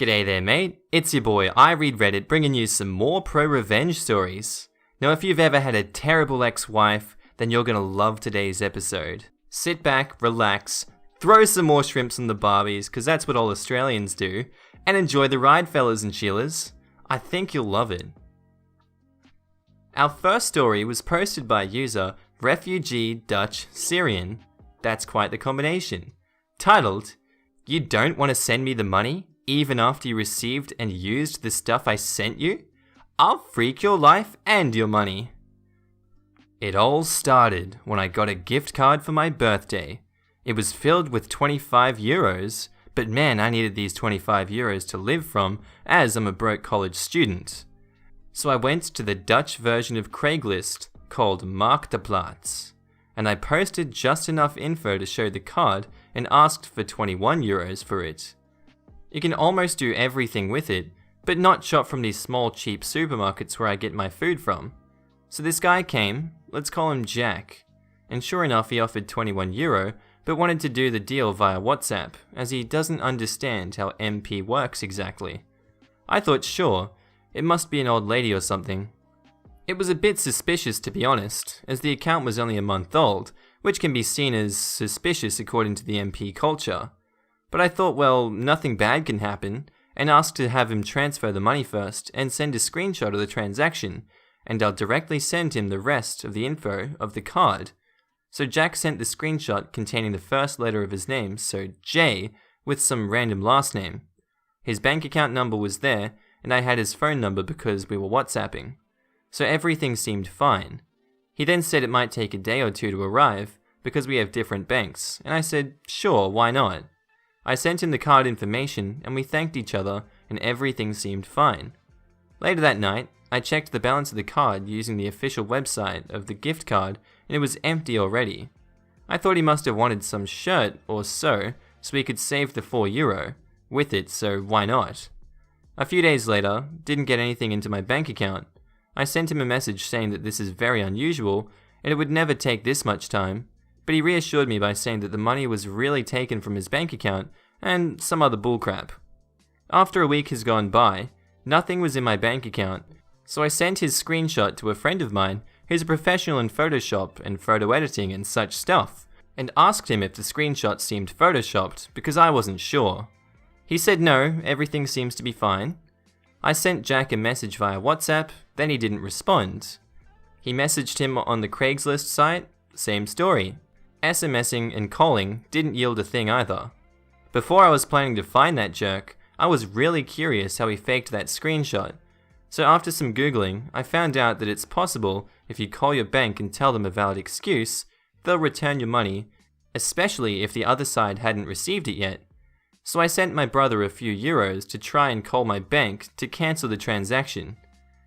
G'day there mate, it's your boy I Read Reddit bringing you some more pro-revenge stories. Now if you've ever had a terrible ex-wife, then you're gonna love today's episode. Sit back, relax, throw some more shrimps on the barbies, cause that's what all Australians do, and enjoy the ride fellas and chillers. I think you'll love it. Our first story was posted by user Refugee Dutch Syrian, that's quite the combination, titled, "You don't want to send me the money? Even after you received and used the stuff I sent you? I'll freak your life and your money." It all started when I got a gift card for my birthday. It was filled with 25 euros, but man, I needed these 25 euros to live from as I'm a broke college student. So I went to the Dutch version of Craigslist called Marktplaats, and I posted just enough info to show the card and asked for 21 euros for it. You can almost do everything with it, but not shop from these small cheap supermarkets where I get my food from. So this guy came, let's call him Jack, and sure enough he offered 21 euro, but wanted to do the deal via WhatsApp, as he doesn't understand how MP works exactly. I thought sure, it must be an old lady or something. It was a bit suspicious to be honest, as the account was only a month old, which can be seen as suspicious according to the MP culture. But I thought, well, nothing bad can happen, and asked to have him transfer the money first and send a screenshot of the transaction, and I'll directly send him the rest of the info of the card. So Jack sent the screenshot containing the first letter of his name, so J, with some random last name. His bank account number was there, and I had his phone number because we were WhatsApping. So everything seemed fine. He then said it might take a day or two to arrive, because we have different banks, and I said, sure, why not? I sent him the card information and we thanked each other and everything seemed fine. Later that night, I checked the balance of the card using the official website of the gift card and it was empty already. I thought he must have wanted some shirt or so he could save the 4 euro with it, so why not? A few days later, didn't get anything into my bank account. I sent him a message saying that this is very unusual and it would never take this much time. But he reassured me by saying that the money was really taken from his bank account and some other bullcrap. After a week has gone by, nothing was in my bank account, so I sent his screenshot to a friend of mine who's a professional in Photoshop and photo editing and such stuff, and asked him if the screenshot seemed photoshopped because I wasn't sure. He said no, everything seems to be fine. I sent Jack a message via WhatsApp, then he didn't respond. He messaged him on the Craigslist site, same story. SMSing and calling didn't yield a thing either. Before I was planning to find that jerk, I was really curious how he faked that screenshot. So after some googling, I found out that it's possible if you call your bank and tell them a valid excuse, they'll return your money, especially if the other side hadn't received it yet. So I sent my brother a few euros to try and call my bank to cancel the transaction.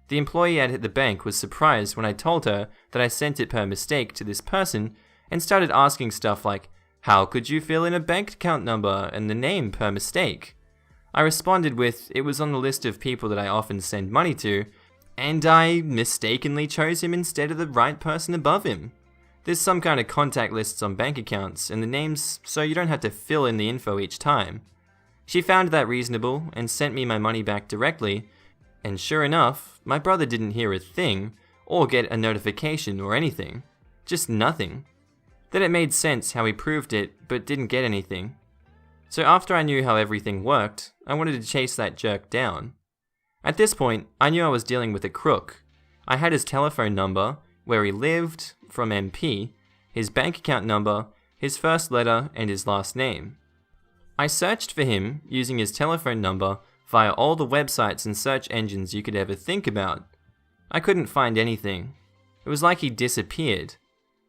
The employee at the bank was surprised when I told her that I sent it per mistake to this person and started asking stuff like, how could you fill in a bank account number and the name per mistake? I responded with, it was on the list of people that I often send money to, and I mistakenly chose him instead of the right person above him. There's some kind of contact lists on bank accounts and the names so you don't have to fill in the info each time. She found that reasonable and sent me my money back directly, and sure enough, my brother didn't hear a thing or get a notification or anything. Just nothing. Then it made sense how he proved it, but didn't get anything. So after I knew how everything worked, I wanted to chase that jerk down. At this point, I knew I was dealing with a crook. I had his telephone number, where he lived, from MP, his bank account number, his first letter, and his last name. I searched for him using his telephone number via all the websites and search engines you could ever think about. I couldn't find anything. It was like he disappeared.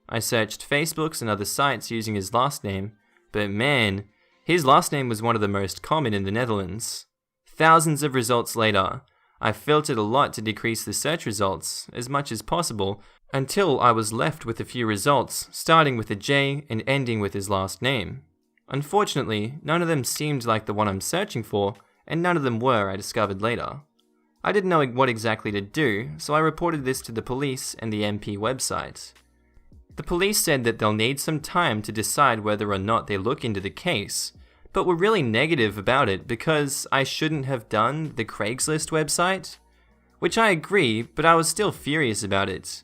I searched Facebooks and other sites using his last name, but man, his last name was one of the most common in the Netherlands. Thousands of results later, I filtered a lot to decrease the search results as much as possible until I was left with a few results starting with a J and ending with his last name. Unfortunately, none of them seemed like the one I'm searching for, and none of them were, I discovered later. I didn't know what exactly to do, so I reported this to the police and the MP website. The police said that they'll need some time to decide whether or not they look into the case, but were really negative about it because I shouldn't have done the Craigslist website. Which I agree, but I was still furious about it.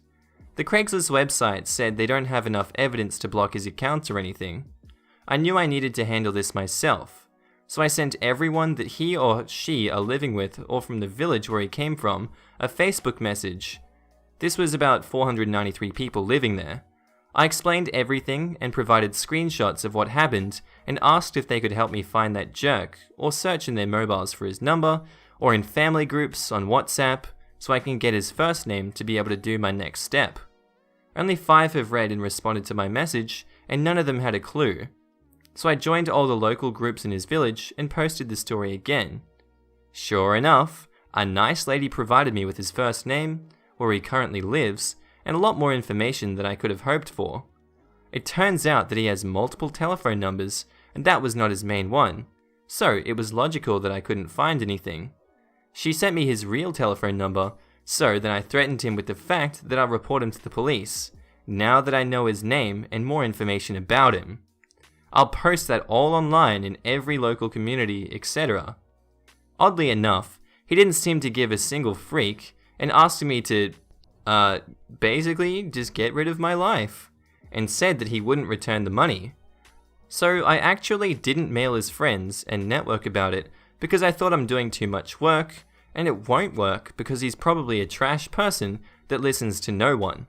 The Craigslist website said they don't have enough evidence to block his account or anything. I knew I needed to handle this myself, so I sent everyone that he or she are living with or from the village where he came from a Facebook message. This was about 493 people living there. I explained everything and provided screenshots of what happened and asked if they could help me find that jerk or search in their mobiles for his number or in family groups on WhatsApp so I can get his first name to be able to do my next step. Only 5 have read and responded to my message and none of them had a clue. So I joined all the local groups in his village and posted the story again. Sure enough, a nice lady provided me with his first name, where he currently lives, and a lot more information than I could have hoped for. It turns out that he has multiple telephone numbers, and that was not his main one, so it was logical that I couldn't find anything. She sent me his real telephone number, so then I threatened him with the fact that I'll report him to the police, now that I know his name and more information about him. I'll post that all online in every local community, etc. Oddly enough, he didn't seem to give a single freak and asked me to, basically just get rid of my life, and said that he wouldn't return the money. So I actually didn't mail his friends and network about it because I thought I'm doing too much work, and it won't work because he's probably a trash person that listens to no one.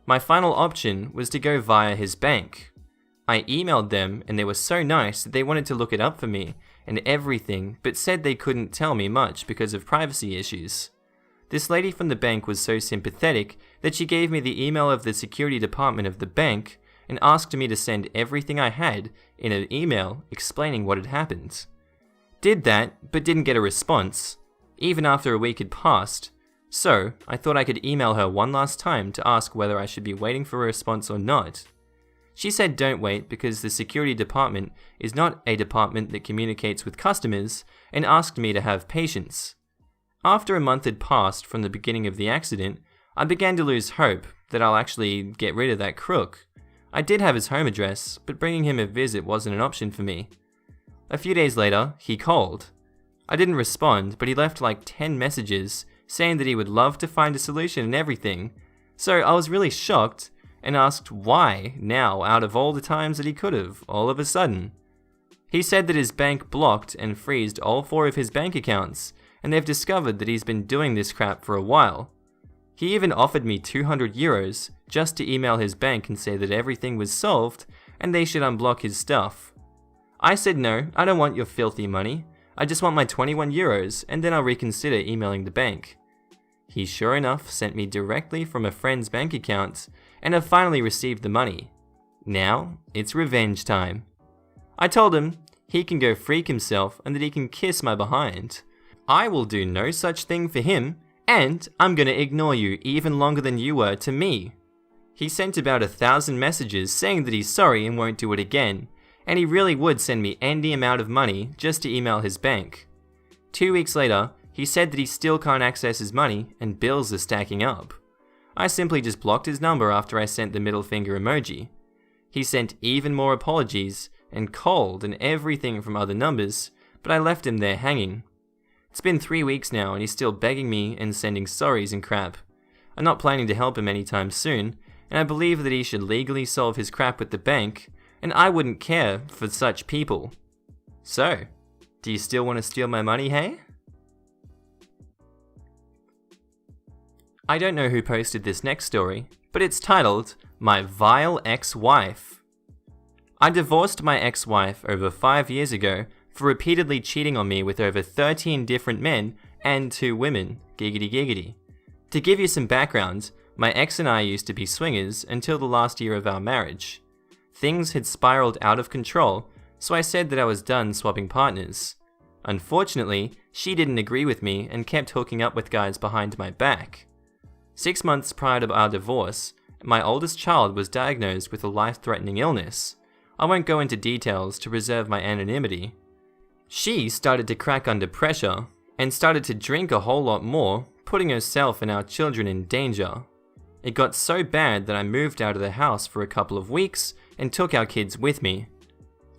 My final option was to go via his bank. I emailed them and they were so nice that they wanted to look it up for me and everything, but said they couldn't tell me much because of privacy issues. This lady from the bank was so sympathetic that she gave me the email of the security department of the bank and asked me to send everything I had in an email explaining what had happened. Did that, but didn't get a response, even after a week had passed, so I thought I could email her one last time to ask whether I should be waiting for a response or not. She said don't wait because the security department is not a department that communicates with customers and asked me to have patience. After a month had passed from the beginning of the accident, I began to lose hope that I'll actually get rid of that crook. I did have his home address, but bringing him a visit wasn't an option for me. A few days later, he called. I didn't respond, but he left like 10 messages saying that he would love to find a solution and everything, so I was really shocked and asked why now out of all the times that he could have, all of a sudden. He said that his bank blocked and freezed all 4 of his bank accounts, and they've discovered that he's been doing this crap for a while. He even offered me €200 just to email his bank and say that everything was solved and they should unblock his stuff. I said no, I don't want your filthy money. I just want my €21 and then I'll reconsider emailing the bank. He sure enough sent me directly from a friend's bank account and I've finally received the money. Now, it's revenge time. I told him he can go freak himself and that he can kiss my behind. I will do no such thing for him, and I'm gonna ignore you even longer than you were to me. He sent about 1,000 messages saying that he's sorry and won't do it again, and he really would send me any amount of money just to email his bank. 2 weeks later, he said that he still can't access his money and bills are stacking up. I simply just blocked his number after I sent the middle finger emoji. He sent even more apologies and called and everything from other numbers, but I left him there hanging. It's been 3 weeks now and he's still begging me and sending sorries and crap. I'm not planning to help him anytime soon, and I believe that he should legally solve his crap with the bank, and I wouldn't care for such people. So, do you still want to steal my money, hey? I don't know who posted this next story, but it's titled, My Vile Ex-Wife. I divorced my ex-wife over 5 years ago for repeatedly cheating on me with over 13 different men and 2 women, giggity giggity. To give you some background, my ex and I used to be swingers until the last year of our marriage. Things had spiraled out of control, so I said that I was done swapping partners. Unfortunately, she didn't agree with me and kept hooking up with guys behind my back. 6 months prior to our divorce, my oldest child was diagnosed with a life-threatening illness. I won't go into details to preserve my anonymity. She started to crack under pressure and started to drink a whole lot more, putting herself and our children in danger. It got so bad that I moved out of the house for a couple of weeks and took our kids with me.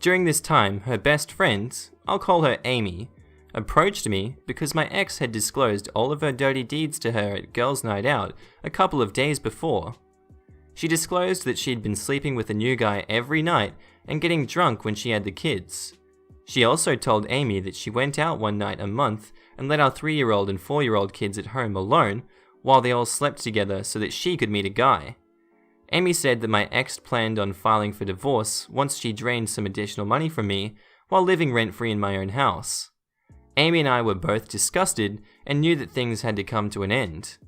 During this time, her best friend, I'll call her Amy, approached me because my ex had disclosed all of her dirty deeds to her at girls' night out a couple of days before. She disclosed that she'd been sleeping with a new guy every night and getting drunk when she had the kids. She also told Amy that she went out one night a month and let our 3-year-old and 4-year-old kids at home alone while they all slept together so that she could meet a guy. Amy said that my ex planned on filing for divorce once she drained some additional money from me while living rent-free in my own house. Amy and I were both disgusted and knew that things had to come to an end.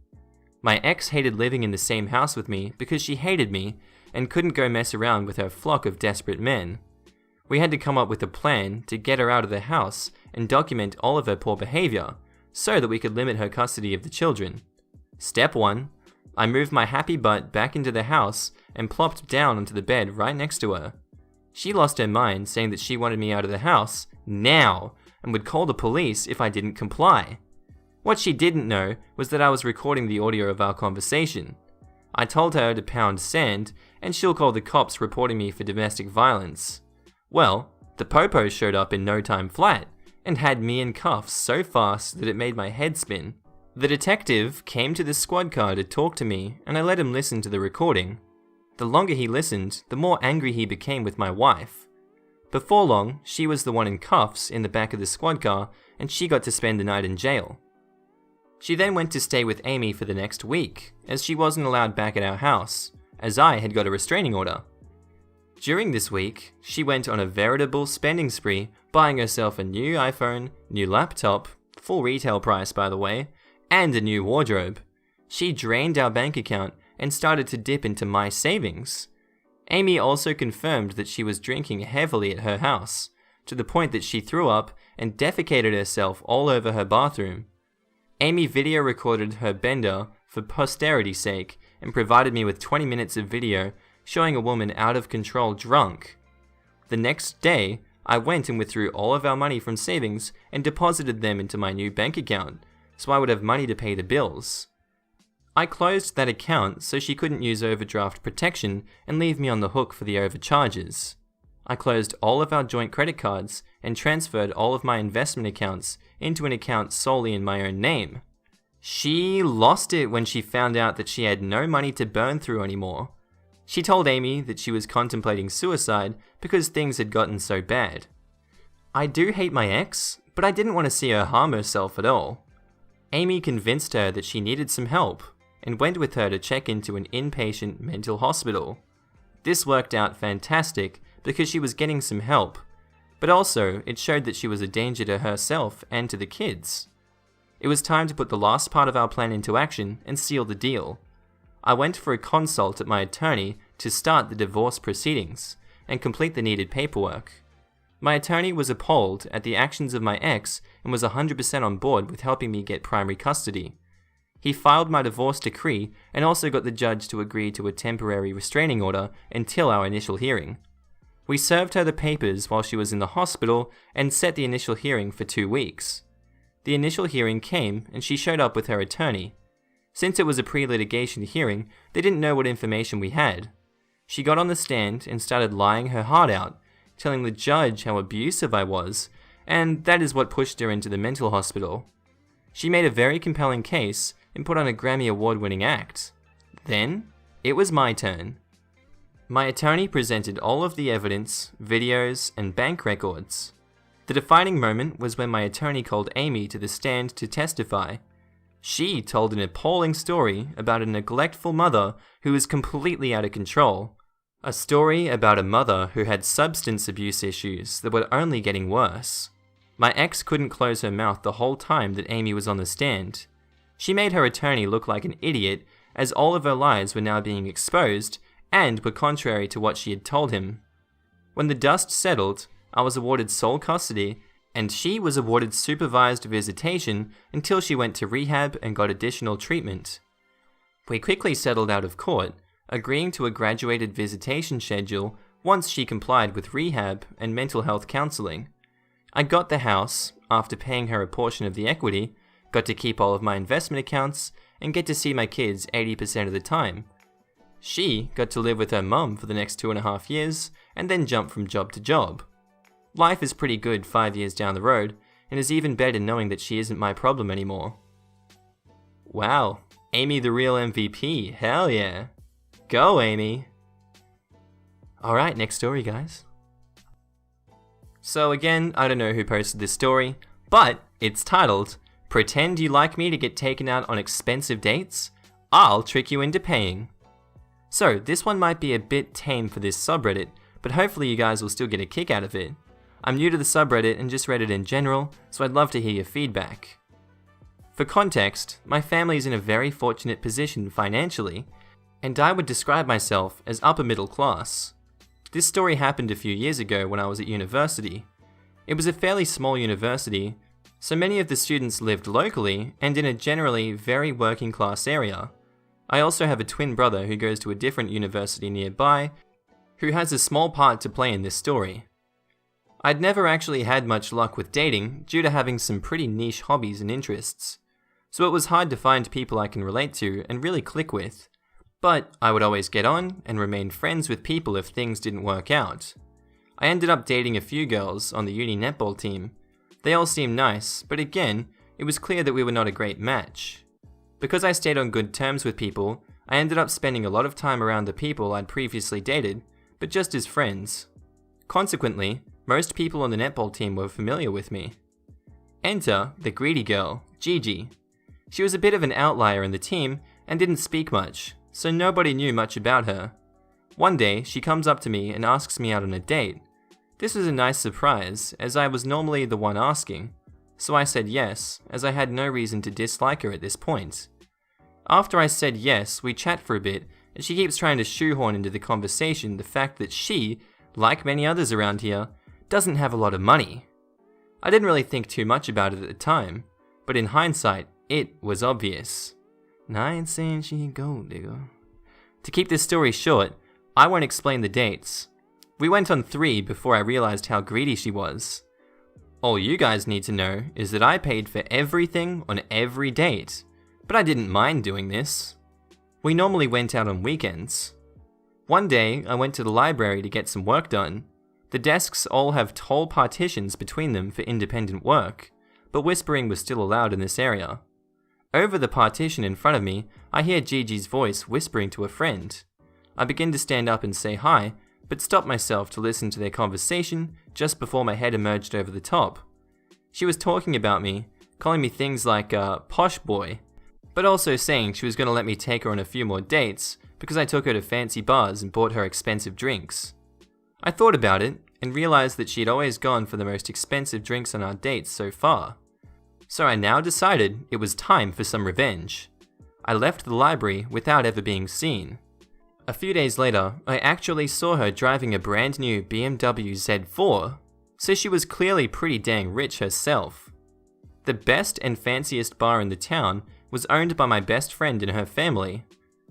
My ex hated living in the same house with me because she hated me and couldn't go mess around with her flock of desperate men. We had to come up with a plan to get her out of the house and document all of her poor behavior so that we could limit her custody of the children. Step 1. I moved my happy butt back into the house and plopped down onto the bed right next to her. She lost her mind, saying that she wanted me out of the house now and would call the police if I didn't comply. What she didn't know was that I was recording the audio of our conversation. I told her to pound sand and she'll call the cops reporting me for domestic violence. Well, the popo showed up in no time flat and had me in cuffs so fast that it made my head spin. The detective came to the squad car to talk to me and I let him listen to the recording. The longer he listened, the more angry he became with my wife. Before long, she was the one in cuffs in the back of the squad car and she got to spend the night in jail. She then went to stay with Amy for the next week, as she wasn't allowed back at our house, as I had got a restraining order. During this week, she went on a veritable spending spree, buying herself a new iPhone, new laptop, full retail price by the way, and a new wardrobe. She drained our bank account and started to dip into my savings. Amy also confirmed that she was drinking heavily at her house, to the point that she threw up and defecated herself all over her bathroom. Amy video recorded her bender for posterity's sake and provided me with 20 minutes of video showing a woman out of control drunk. The next day, I went and withdrew all of our money from savings and deposited them into my new bank account, so I would have money to pay the bills. I closed that account so she couldn't use overdraft protection and leave me on the hook for the overcharges. I closed all of our joint credit cards and transferred all of my investment accounts into an account solely in my own name. She lost it when she found out that she had no money to burn through anymore. She told Amy that she was contemplating suicide because things had gotten so bad. I do hate my ex, but I didn't want to see her harm herself at all. Amy convinced her that she needed some help and went with her to check into an inpatient mental hospital. This worked out fantastic because she was getting some help, but also it showed that she was a danger to herself and to the kids. It was time to put the last part of our plan into action and seal the deal. I went for a consult at my attorney to start the divorce proceedings and complete the needed paperwork. My attorney was appalled at the actions of my ex and was 100% on board with helping me get primary custody. He filed my divorce decree and also got the judge to agree to a temporary restraining order until our initial hearing. We served her the papers while she was in the hospital and set the initial hearing for 2 weeks. The initial hearing came and she showed up with her attorney. Since it was a pre-litigation hearing, they didn't know what information we had. She got on the stand and started lying her heart out, telling the judge how abusive I was, and that is what pushed her into the mental hospital. She made a very compelling case and put on a Grammy Award-winning act. Then, it was my turn. My attorney presented all of the evidence, videos, and bank records. The defining moment was when my attorney called Amy to the stand to testify. She told an appalling story about a neglectful mother who was completely out of control. A story about a mother who had substance abuse issues that were only getting worse. My ex couldn't close her mouth the whole time that Amy was on the stand. She made her attorney look like an idiot, as all of her lies were now being exposed and were contrary to what she had told him. When the dust settled, I was awarded sole custody, and she was awarded supervised visitation until she went to rehab and got additional treatment. We quickly settled out of court, agreeing to a graduated visitation schedule once she complied with rehab and mental health counseling. I got the house, after paying her a portion of the equity, got to keep all of my investment accounts, and get to see my kids 80% of the time. She got to live with her mum for the next 2.5 years, and then jump from job to job. Life is pretty good 5 years down the road, and is even better knowing that she isn't my problem anymore. Wow, Amy the real MVP, hell yeah. Go Amy! Alright, next story guys. So again, I don't know who posted this story, but it's titled, Pretend You Like Me to Get Taken Out on Expensive Dates? I'll Trick You Into Paying. So this one might be a bit tame for this subreddit, but hopefully you guys will still get a kick out of it. I'm new to the subreddit and just Reddit in general, so I'd love to hear your feedback. For context, my family is in a very fortunate position financially, and I would describe myself as upper middle class. This story happened a few years ago when I was at university. It was a fairly small university, so many of the students lived locally and in a generally very working class area. I also have a twin brother who goes to a different university nearby, who has a small part to play in this story. I'd never actually had much luck with dating due to having some pretty niche hobbies and interests, so it was hard to find people I can relate to and really click with. But I would always get on and remain friends with people if things didn't work out. I ended up dating a few girls on the uni netball team. They all seemed nice, but again, it was clear that we were not a great match. Because I stayed on good terms with people, I ended up spending a lot of time around the people I'd previously dated, but just as friends. Consequently, most people on the netball team were familiar with me. Enter the greedy girl, Gigi. She was a bit of an outlier in the team and didn't speak much, so nobody knew much about her. One day, she comes up to me and asks me out on a date. This was a nice surprise, as I was normally the one asking, so I said yes, as I had no reason to dislike her at this point. After I said yes, we chat for a bit, and she keeps trying to shoehorn into the conversation the fact that she, like many others around here, doesn't have a lot of money. I didn't really think too much about it at the time, but in hindsight, it was obvious. And I ain't saying she ain't gold digger. To keep this story short, I won't explain the dates. We went on 3 before I realized how greedy she was. All you guys need to know is that I paid for everything on every date, but I didn't mind doing this. We normally went out on weekends. One day, I went to the library to get some work done. The desks all have tall partitions between them for independent work, but whispering was still allowed in this area. Over the partition in front of me, I hear Gigi's voice whispering to a friend. I begin to stand up and say hi, but stop myself to listen to their conversation just before my head emerged over the top. She was talking about me, calling me things like posh boy, but also saying she was going to let me take her on a few more dates because I took her to fancy bars and bought her expensive drinks. I thought about it and realized that she'd always gone for the most expensive drinks on our dates so far. So I now decided it was time for some revenge. I left the library without ever being seen. A few days later, I actually saw her driving a brand new BMW Z4, so she was clearly pretty dang rich herself. The best and fanciest bar in the town was owned by my best friend and her family.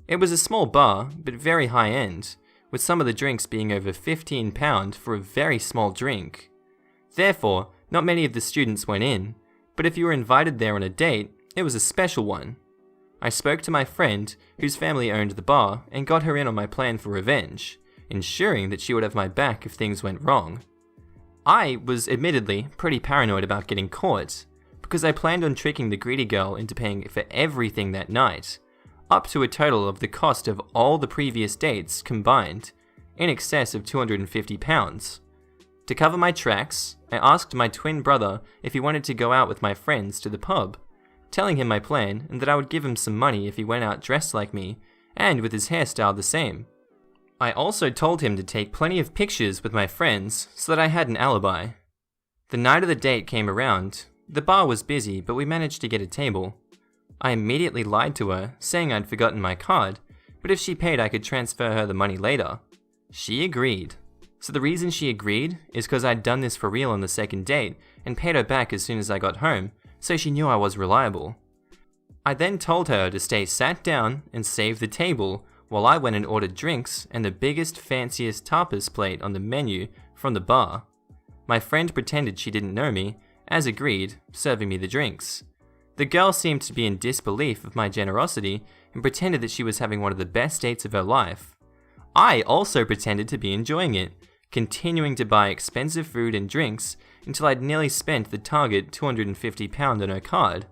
It was a small bar, but very high end, with some of the drinks being over £15 for a very small drink. Therefore, not many of the students went in, but if you were invited there on a date, it was a special one. I spoke to my friend, whose family owned the bar, and got her in on my plan for revenge, ensuring that she would have my back if things went wrong. I was admittedly pretty paranoid about getting caught, because I planned on tricking the greedy girl into paying for everything that night, up to a total of the cost of all the previous dates combined, in excess of £250. To cover my tracks, I asked my twin brother if he wanted to go out with my friends to the pub, telling him my plan and that I would give him some money if he went out dressed like me, and with his hairstyle the same. I also told him to take plenty of pictures with my friends so that I had an alibi. The night of the date came around. The bar was busy, but we managed to get a table. I immediately lied to her, saying I'd forgotten my card, but if she paid I could transfer her the money later. She agreed. So the reason she agreed is because I'd done this for real on the second date and paid her back as soon as I got home, so she knew I was reliable. I then told her to stay sat down and save the table while I went and ordered drinks and the biggest, fanciest tapas plate on the menu from the bar. My friend pretended she didn't know me, as agreed, serving me the drinks. The girl seemed to be in disbelief of my generosity and pretended that she was having one of the best dates of her life. I also pretended to be enjoying it, continuing to buy expensive food and drinks until I'd nearly spent the target £250 on her card.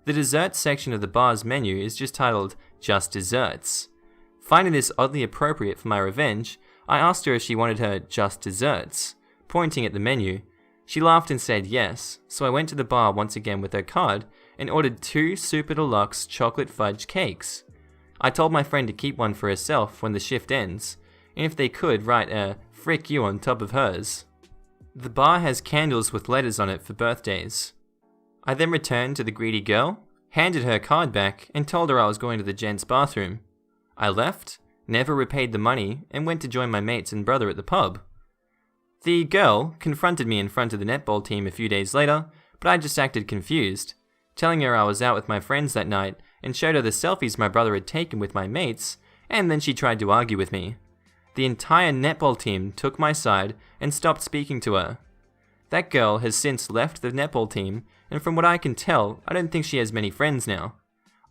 The desserts section of the bar's menu is just titled Just Desserts. Finding this oddly appropriate for my revenge, I asked her if she wanted her just desserts. Pointing at the menu, she laughed and said yes, so I went to the bar once again with her card and ordered 2 super deluxe chocolate fudge cakes. I told my friend to keep one for herself when the shift ends, and if they could write a "frick you" on top of hers. The bar has candles with letters on it for birthdays. I then returned to the greedy girl, handed her card back, and told her I was going to the gents' bathroom. I left, never repaid the money, and went to join my mates and brother at the pub. The girl confronted me in front of the netball team a few days later, but I just acted confused, telling her I was out with my friends that night and showed her the selfies my brother had taken with my mates, and then she tried to argue with me. The entire netball team took my side and stopped speaking to her. That girl has since left the netball team, and from what I can tell, I don't think she has many friends now.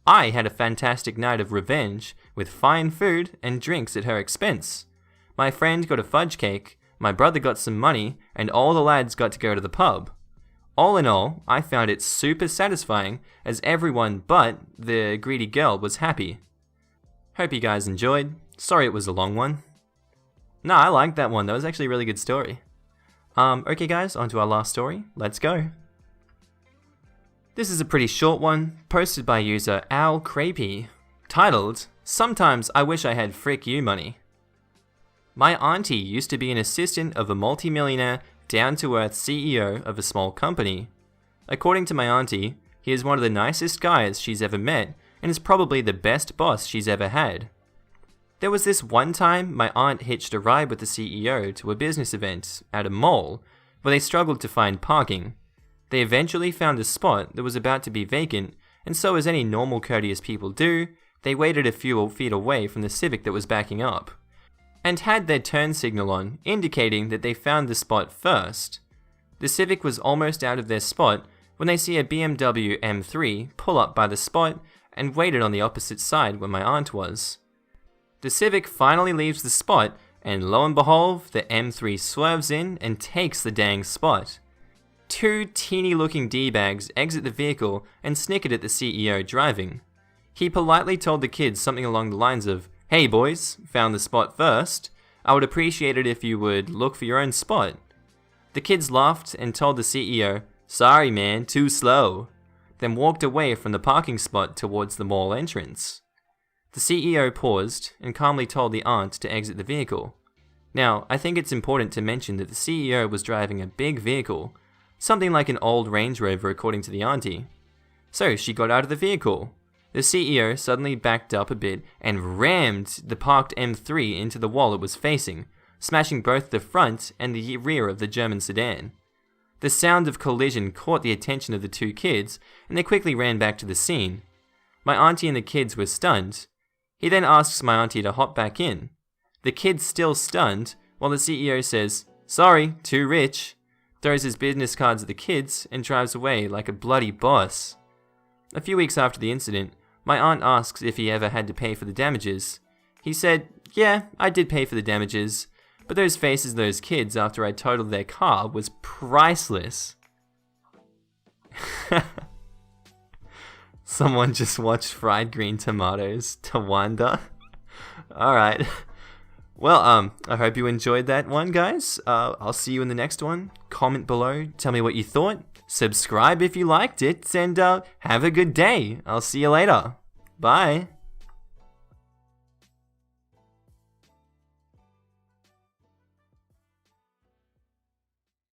I had a fantastic night of revenge with fine food and drinks at her expense. My friend got a fudge cake, my brother got some money, and all the lads got to go to the pub. All in all, I found it super satisfying as everyone but the greedy girl was happy. Hope you guys enjoyed. Sorry it was a long one. No, I liked that one. That was actually a really good story. Okay guys, on to our last story. Let's go. This is a pretty short one, posted by user OwlCrapy, titled, "Sometimes I wish I had frick you money." My auntie used to be an assistant of a multimillionaire, down-to-earth CEO of a small company. According to my auntie, he is one of the nicest guys she's ever met and is probably the best boss she's ever had. There was this one time my aunt hitched a ride with the CEO to a business event at a mall where they struggled to find parking. They eventually found a spot that was about to be vacant, and so as any normal courteous people do, they waited a few feet away from the Civic that was backing up, and had their turn signal on, indicating that they found the spot first. The Civic was almost out of their spot when they see a BMW M3 pull up by the spot and waited on the opposite side where my aunt was. The Civic finally leaves the spot, and lo and behold, the M3 swerves in and takes the dang spot. 2 teeny-looking D-bags exit the vehicle and snickered at the CEO driving. He politely told the kids something along the lines of, "Hey boys, found the spot first. I would appreciate it if you would look for your own spot." The kids laughed and told the CEO, "Sorry man, too slow," then walked away from the parking spot towards the mall entrance. The CEO paused and calmly told the aunt to exit the vehicle. Now, I think it's important to mention that the CEO was driving a big vehicle, something like an old Range Rover according to the auntie. So she got out of the vehicle. The CEO suddenly backed up a bit and rammed the parked M3 into the wall it was facing, smashing both the front and the rear of the German sedan. The sound of collision caught the attention of the 2 kids, and they quickly ran back to the scene. My auntie and the kids were stunned. He then asks my auntie to hop back in. The kids still stunned, while the CEO says, "Sorry, too rich," throws his business cards at the kids, and drives away like a bloody boss. A few weeks after the incident, my aunt asks if he ever had to pay for the damages. He said, "Yeah, I did pay for the damages, but those faces of those kids after I totaled their car was priceless." Someone just watched Fried Green Tomatoes. Tawanda. Alright. Well, I hope you enjoyed that one, guys. I'll see you in the next one. Comment below. Tell me what you thought. Subscribe if you liked it. And have a good day. I'll see you later. Bye.